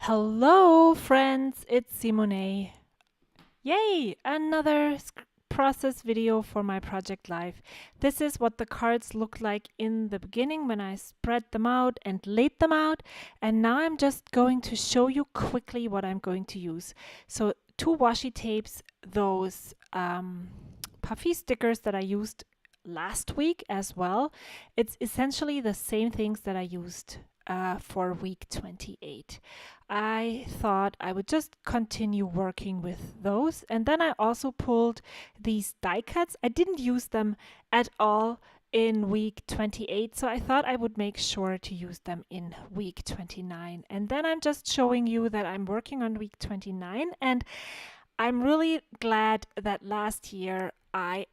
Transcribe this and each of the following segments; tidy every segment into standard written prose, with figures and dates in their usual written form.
Hello, friends, it's Simone. Yay, another process video for my project Life. This is what the cards look like in the beginning when I spread them out and laid them out. And now I'm just going to show you quickly what I'm going to use. So 2 washi tapes, those puffy stickers that I used last week as well. It's essentially the same things that I used for week 28. I thought I would just continue working with those. And then I also pulled these die cuts. I didn't use them at all in week 28, so I thought I would make sure to use them in week 29. And then I'm just showing you that I'm working on week 29, and I'm really glad that last year I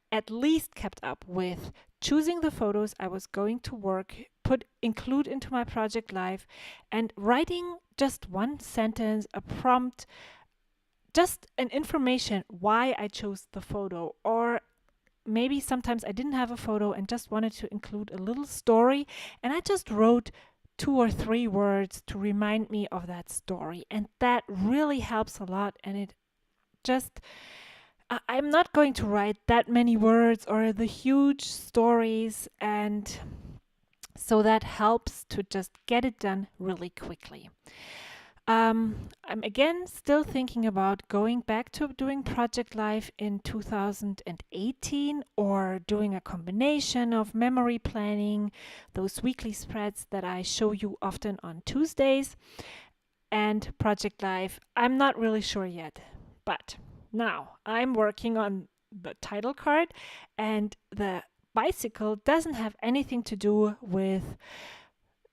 at least kept up with choosing the photos I was going to include into my project Life, and writing just one sentence, a prompt, just an information why I chose the photo. Or maybe sometimes I didn't have a photo and just wanted to include a little story, and I just wrote 2 or 3 words to remind me of that story. And that really helps a lot. And it just I'm not going to write that many words or the huge stories, and so that helps to just get it done really quickly. I'm again still thinking about going back to doing Project Life in 2018, or doing a combination of memory planning, those weekly spreads that I show you often on Tuesdays, and Project Life. I'm not really sure yet, but now I'm working on the title card, and the bicycle doesn't have anything to do with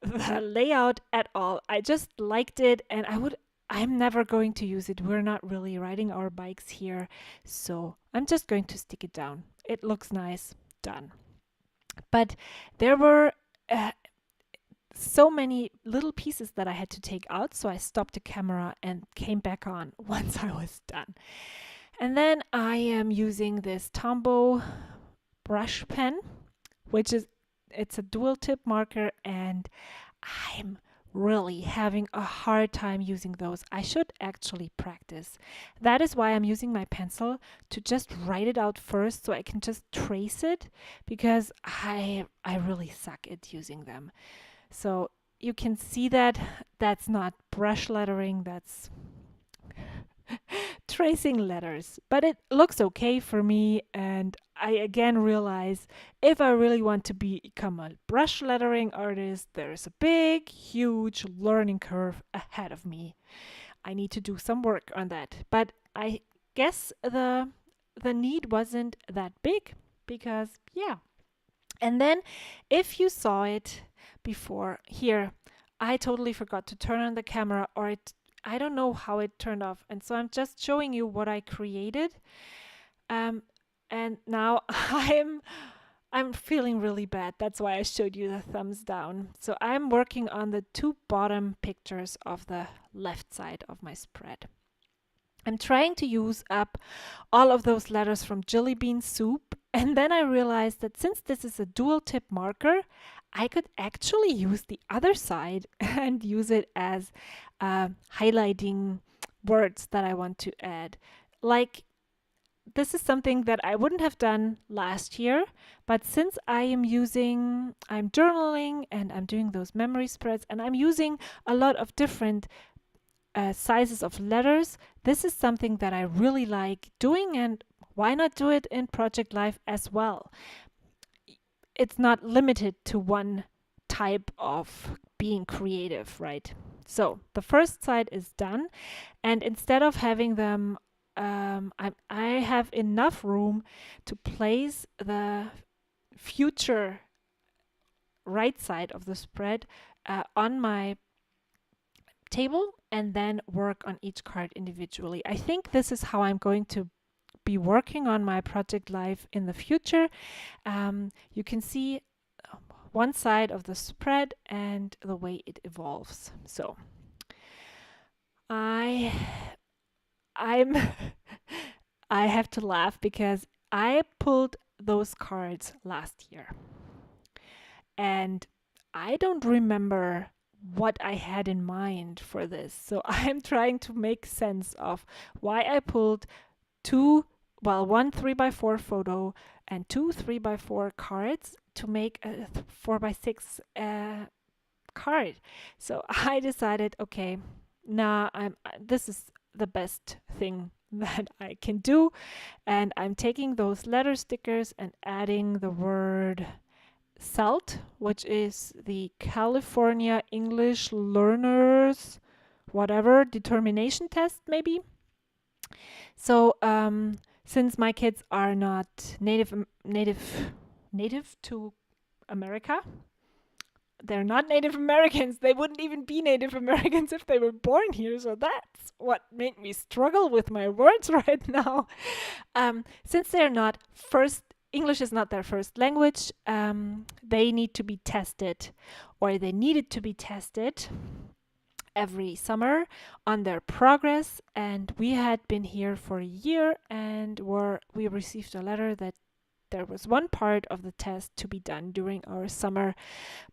the layout at all. I just liked it, and I'm never going to use it. We're not really riding our bikes here, so I'm just going to stick it down. It looks nice. Done. But there were so many little pieces that I had to take out, so I stopped the camera and came back on once I was done. And then I am using this Tombow brush pen, it's a dual tip marker, and I'm really having a hard time using those. I should actually practice. That is why I'm using my pencil to just write it out first, so I can just trace it, because I really suck at using them. So you can see that that's not brush lettering, that's tracing letters, but it looks okay for me. And I again realize, if I really want to become a brush lettering artist, there's a big, huge learning curve ahead of me. I need to do some work on that, but I guess the need wasn't that big, because yeah. And then, if you saw it before here, I totally forgot to turn on the camera, or I don't know how it turned off, and so I'm just showing you what I created. And now I'm feeling really bad. That's why I showed you the thumbs down. So I'm working on the 2 bottom pictures of the left side of my spread. I'm trying to use up all of those letters from Jelly Bean Soup, and then I realized that since this is a dual tip marker, I could actually use the other side and use it as highlighting words that I want to add. Like, this is something that I wouldn't have done last year, but since I'm journaling and I'm doing those memory spreads, and I'm using a lot of different sizes of letters, this is something that I really like doing, and why not do it in Project Life as well? It's not limited to one type of being creative, right? So the first side is done, and instead of having them, I have enough room to place the future right side of the spread on my table, and then work on each card individually. I think this is how I'm going to be working on my project Life in the future. You can see one side of the spread and the way it evolves. So I'm I have to laugh, because I pulled those cards last year, and I don't remember what I had in mind for this. So I'm trying to make sense of why I pulled one 3x4 photo and two 3x4 cards to make a 4x6 card. So I decided, okay, this is the best thing that I can do, and I'm taking those letter stickers and adding the word CELT, which is the California English Learners whatever determination test, maybe. So since my kids are not native to America, they're not Native Americans. They wouldn't even be Native Americans if they were born here. So that's what made me struggle with my words right now. Since they're not English is not their first language, they need to be tested, or they needed to be tested every summer on their progress. And we had been here for a year, and we received a letter that there was one part of the test to be done during our summer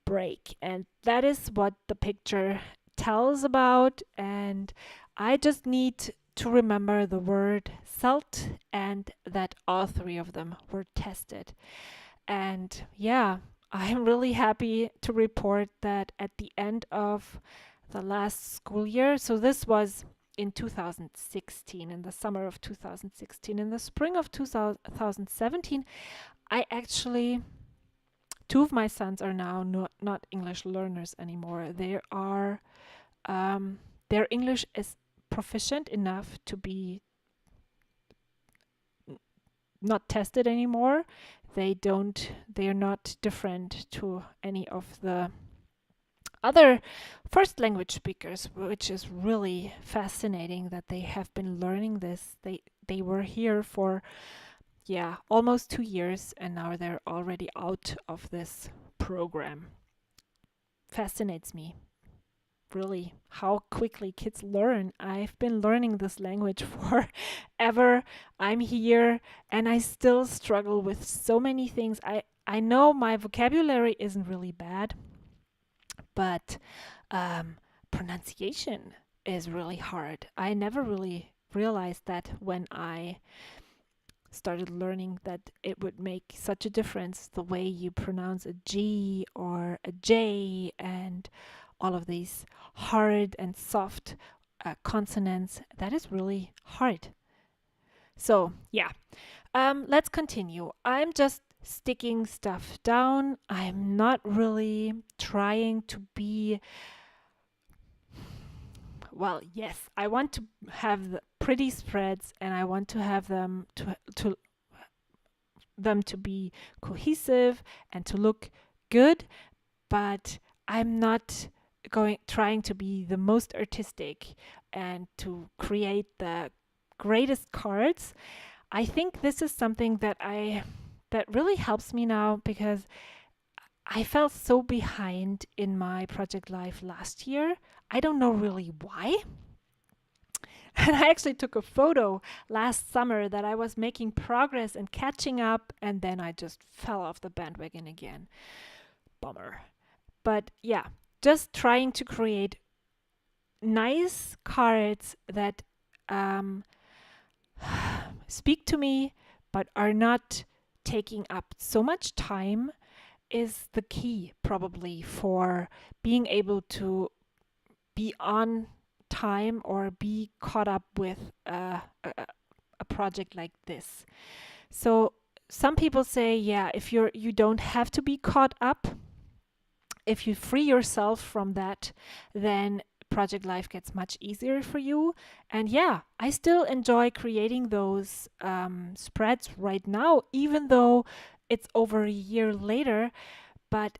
break, and that is what the picture tells about. And I just need to remember the word CELT and that all three of them were tested. And yeah, I'm really happy to report that at the end of the last school year, so this was in 2016, in the summer of 2016, in the spring of 2017, two of my sons are now not English learners anymore. Their English is proficient enough to be not tested anymore. They are not different to any of the other first language speakers, which is really fascinating that they have been learning this. They were here for almost 2 years, and now they're already out of this program. Fascinates me, really, how quickly kids learn. I've been learning this language forever. I'm here, and I still struggle with so many things. I know my vocabulary isn't really bad, but pronunciation is really hard. I never really realized that when I started learning, that it would make such a difference the way you pronounce a G or a J, and all of these hard and soft consonants. That is really hard. So let's continue. I'm just sticking stuff down. I'm not really trying to be, well, yes, I want to have the pretty spreads, and I want to have them to be cohesive and to look good, but I'm not trying to be the most artistic and to create the greatest cards. I think this is something that really helps me now, because I felt so behind in my project life last year. I don't know really why. And I actually took a photo last summer that I was making progress and catching up, and then I just fell off the bandwagon again. Bummer. But yeah, just trying to create nice cards that speak to me but are not taking up so much time is the key, probably, for being able to be on time or be caught up with a project like this. So some people say, if you don't have to be caught up. If you free yourself from that, then project life gets much easier for you. And I still enjoy creating those spreads right now, even though it's over a year later. But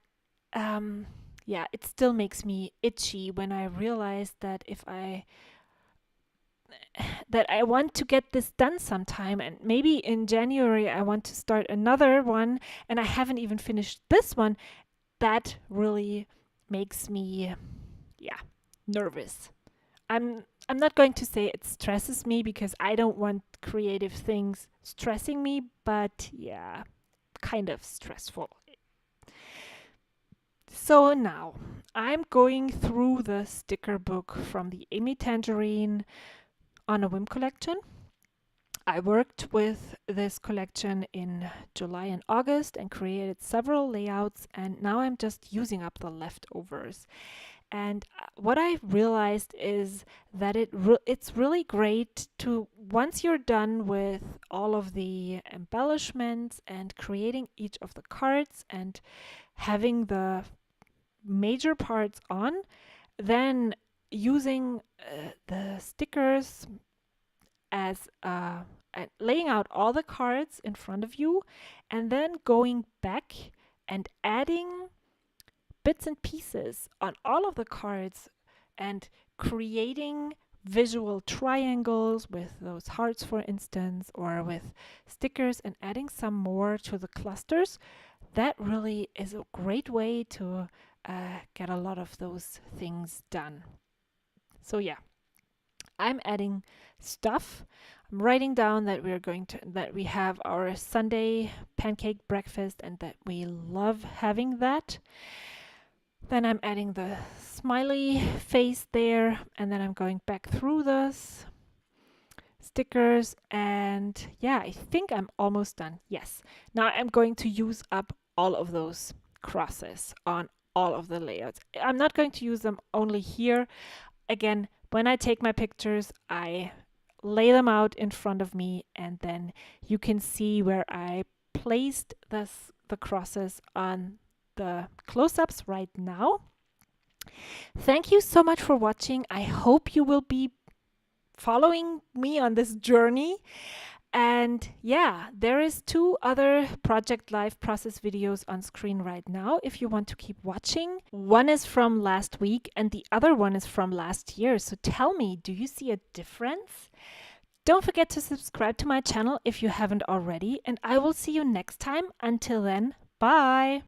it still makes me itchy when I realize that I want to get this done sometime, and maybe in January I want to start another one, and I haven't even finished this one. That really makes me nervous. I'm not going to say it stresses me, because I don't want creative things stressing me, but kind of stressful. So now I'm going through the sticker book from the Amy Tangerine on a Whim collection. I worked with this collection in July and August and created several layouts, and now I'm just using up the leftovers. And what I realized is that it's really great to, once you're done with all of the embellishments and creating each of the cards and having the major parts on, then using the stickers as laying out all the cards in front of you, and then going back and adding bits and pieces on all of the cards and creating visual triangles with those hearts, for instance, or with stickers, and adding some more to the clusters. That really is a great way to get a lot of those things done. So yeah, I'm adding stuff. I'm writing down that we have our Sunday pancake breakfast and that we love having that. Then I'm adding the smiley face there, and then I'm going back through those stickers, and yeah, I think I'm almost done. Yes. Now I'm going to use up all of those crosses on all of the layouts. I'm not going to use them only here. Again, when I take my pictures, I lay them out in front of me, and then you can see where I placed the crosses on the close-ups right now. Thank you so much for watching. I hope you will be following me on this journey. And yeah, there is 2 other Project Life process videos on screen right now if you want to keep watching. One is from last week and the other one is from last year. So tell me, do you see a difference? Don't forget to subscribe to my channel if you haven't already, and I will see you next time. Until then, bye!